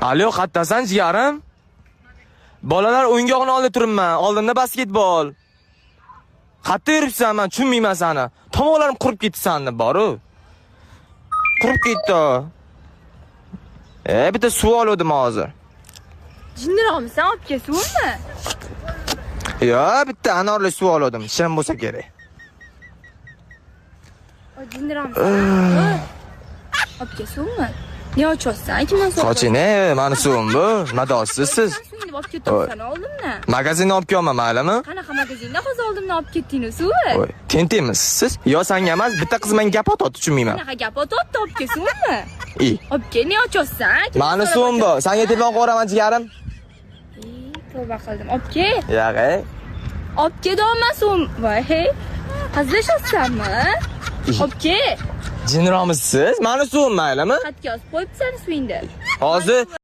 Alo, qayerdasan jigarim? Bolalar o'yingoqni oldi turibman. Oldinda basketbol. Qayerda yuribsan? Men tushunmayman seni. Tomoqlarim qurib ketdi seni, boru. Qurib ketdi. Bitta suv oldim hozir. Jinniroqmisan, olib kel suvmi? Yo, bitta anorli suv oldim. Shirin bo'lsa kerak. Jinniroqmisan? Olib kel suvmi? Ne ochyapsan? Kimdan so'rayapsan? Sochini, mani suvim bu. Madosiz siz. Suvni olib ketibsan, oldimda. Magazindan olib kelman, maylimi? Qanaqa magazindan hozir oldimdan olib ketding-ku suvni? Voy, tentemisiz siz? Yo, senga emas, bitta qiz menga gap otdi, tushunmayman. Qanaqa gap otdi, olib kel suvni? Olib kel, ne ochyapsan? Mani suvim bu. Senga telefon qo'raman jigarim. Tavba qildim. Olib kel. Yog'ay. Olib kel deyman suvim. Voy, hey. Hazillashyapsanmi? Olib kel. Jinniroqmisiz? Mani suvim, maylimi? Xatga yozib qo'yibsan suvingni. Hozir